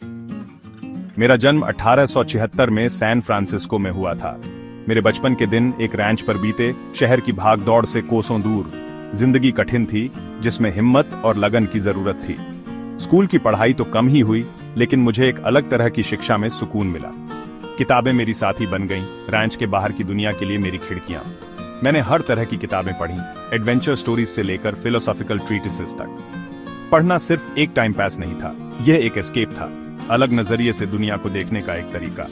मेरा जन्म 1876 में सैन फ्रांसिस्को में हुआ था। मेरे बचपन के दिन एक रैंच पर बीते, शहर की भागदौड़ से कोसों दूर। जिंदगी कठिन थी, जिसमें हिम्मत और लगन की जरूरत थी। स्कूल की पढ़ाई तो कम ही हुई, लेकिन मुझे एक अलग तरह की शिक्षा में सुकून मिला। किताबें मेरी साथी बन गईं, रैंच के बाहर की दुनिया के लिए मेरी खिड़कियां। मैंने हर तरह की किताबें पढ़ी, एडवेंचर स्टोरीज से लेकर फिलोसॉफिकल ट्रीटिसेस तक। पढ़ना सिर्फ एक टाइम पास नहीं था, यह एक एस्केप था, अलग नजरिए से दुनिया को देखने का एक तरीका।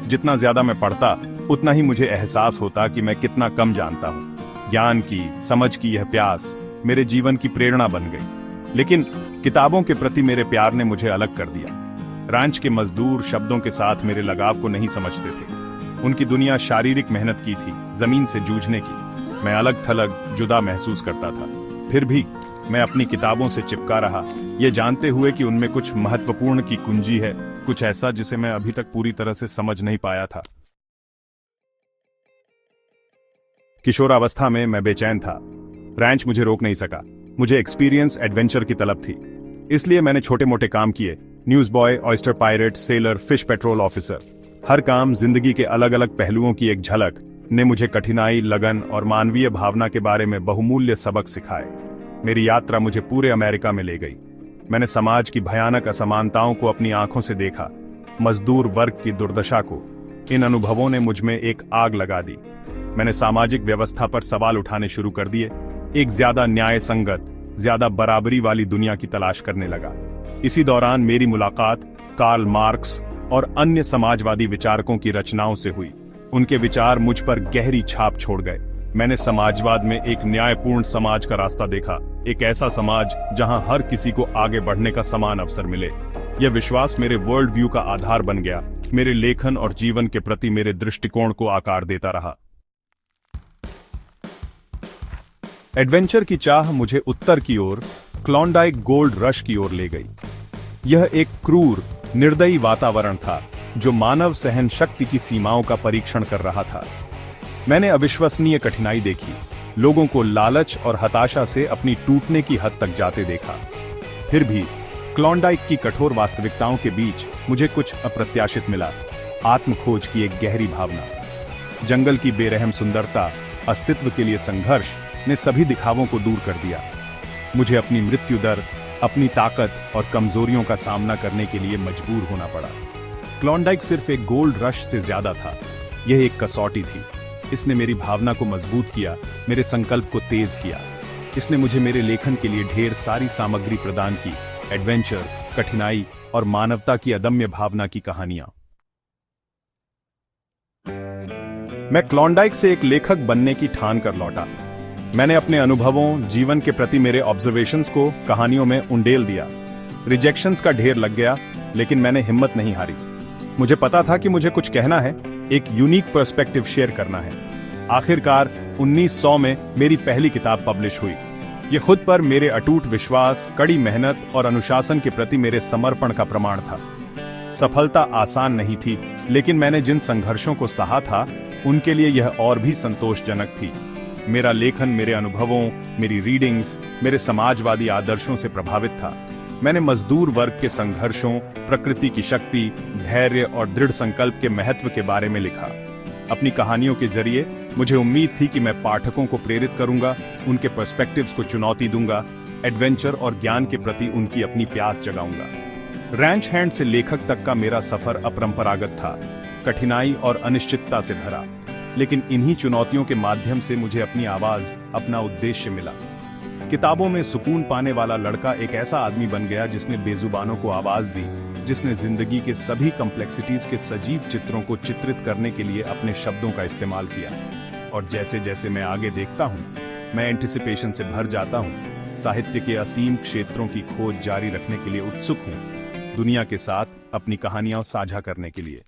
जितना ज्यादा मैं पढ़ता, उतना ही मुझे एहसास होता कि मैं कितना कम जानता हूँ। ज्ञान की, समझ की यह प्यास मेरे जीवन की प्रेरणा बन गई। लेकिन किताबों के प्रति मेरे प्यार ने मुझे अलग कर दिया। रैंच के मजदूर शब्दों के साथ मेरे लगाव को नहीं समझते थे। उनकी दुनिया शारीरिक मेहनत की थी, जमीन से जूझने की। मैं अलग थलग, जुदा महसूस करता था। फिर भी मैं अपनी किताबों से चिपका रहा, ये जानते हुए कि उनमें कुछ महत्वपूर्ण की कुंजी है, कुछ ऐसा जिसे मैं अभी तक पूरी तरह से समझ नहीं पाया था। किशोरावस्था में मैं बेचैन था। रैंच मुझे रोक नहीं सका। मुझे एक्सपीरियंस, एडवेंचर की तलब थी। इसलिए मैंने छोटे मोटे काम किए, news boy, oyster pirate, sailor, fish patrol officer. हर काम जिंदगी के अलग अलग पहलुओं की एक झलक ने मुझे कठिनाई, लगन और मानवीय भावना के बारे में बहुमूल्य सबक सिखाए। मेरी यात्रा मुझे पूरे अमेरिका में ले गई। मैंने समाज की भयानक असमानताओं को अपनी आंखों से देखा, मजदूर वर्ग की दुर्दशा को। इन अनुभवों ने मुझ में एक आग लगा दी। मैंने सामाजिक व्यवस्था पर सवाल उठाने शुरू कर दिए, एक ज्यादा न्याय संगत, ज्यादा बराबरी वाली दुनिया की तलाश करने लगा। इसी दौरान मेरी मुलाकात कार्ल मार्क्स और अन्य समाजवादी विचारकों की रचनाओं से हुई। उनके विचार मुझ पर गहरी छाप छोड़ गए। मैंने समाजवाद में एक न्यायपूर्ण समाज का रास्ता देखा, एक ऐसा समाज जहां हर किसी को आगे बढ़ने का समान अवसर मिले। यह विश्वास मेरे वर्ल्ड व्यू का आधार बन गया, मेरे लेखन और जीवन के प्रति मेरे दृष्टिकोण को आकार देता रहा। एडवेंचर की चाह मुझे उत्तर की ओर, क्लॉन्डाइक गोल्ड रश की ओर ले गई। यह एक क्रूर, निर्दयी वातावरण था जो मानव सहन शक्ति की सीमाओं का परीक्षण कर रहा था। मैंने अविश्वसनीय कठिनाई देखी, लोगों को लालच और हताशा से अपनी टूटने की हद तक जाते देखा। फिर भी क्लॉन्डाइक की कठोर वास्तविकताओं के बीच मुझे कुछ अप्रत्याशित मिला, आत्मखोज की एक गहरी भावना। जंगल की बेरहम सुंदरता, अस्तित्व के लिए संघर्ष ने सभी दिखावों को दूर कर दिया। मुझे अपनी मृत्यु दर, अपनी ताकत और कमजोरियों का सामना करने के लिए मजबूर होना पड़ा। क्लॉन्डाइक सिर्फ एक गोल्ड रश से ज्यादा था, यह एक कसौटी थी। इसने मेरी भावना को मजबूत किया, मेरे संकल्प को तेज किया। इसने मुझे मेरे लेखन के लिए ढेर सारी सामग्री प्रदान की, एडवेंचर, कठिनाई और मानवता की अदम्य भावना की कहानियां। मैं क्लॉन्डाइक से एक लेखक बनने की ठान कर लौटा। मैंने अपने अनुभवों, जीवन के प्रति मेरे ऑब्जर्वेशंस को कहानियों में उंडेल दिया। रिजेक्शंस का ढेर लग गया, लेकिन मैंने हिम्मत नहीं हारी। मुझे पता था कि मुझे कुछ कहना है, एक यूनिक पर्सपेक्टिव शेयर करना है। आखिरकार 1900 में मेरी पहली किताब पब्लिश हुई। ये खुद पर मेरे अटूट विश्वास, कड़ी मेहनत और अनुशासन के प्रति मेरे समर्पण का प्रमाण था। सफलता आसान नहीं थी, लेकिन मैंने जिन संघर्षों को सहा था, उनके लिए यह और भी संतोषजनक थी। मेरा लेखन मेरे अनुभवों, मेरी रीडिंग्स, मेरे समाजवादी आदर्शों से प्रभावित था। मैंने मजदूर वर्ग के संघर्षों, प्रकृति की शक्ति, धैर्य और दृढ़ संकल्प के महत्व के बारे में लिखा। अपनी कहानियों के जरिए मुझे उम्मीद थी कि मैं पाठकों को प्रेरित करूंगा, उनके पर्सपेक्टिव्स को चुनौती दूंगा, एडवेंचर और ज्ञान के प्रति उनकी अपनी प्यास जगाऊंगा। रैंच हैंड से लेखक तक का मेरा सफर अपरंपरागत था, कठिनाई और अनिश्चितता से भरा। लेकिन इन्हीं चुनौतियों के माध्यम से मुझे अपनी आवाज, अपना उद्देश्य मिला। किताबों में सुकून पाने वाला लड़का एक ऐसा आदमी बन गया जिसने बेजुबानों को आवाज दी, जिसने जिंदगी के सभी कॉम्प्लेक्सिटीज के सजीव चित्रों को चित्रित करने के लिए अपने शब्दों का इस्तेमाल किया। और जैसे जैसे मैं आगे देखता हूँ, मैं एंटिसिपेशन से भर जाता हूँ। साहित्य के असीम क्षेत्रों की खोज जारी रखने के लिए उत्सुक हूँ, दुनिया के साथ अपनी कहानियां साझा करने के लिए।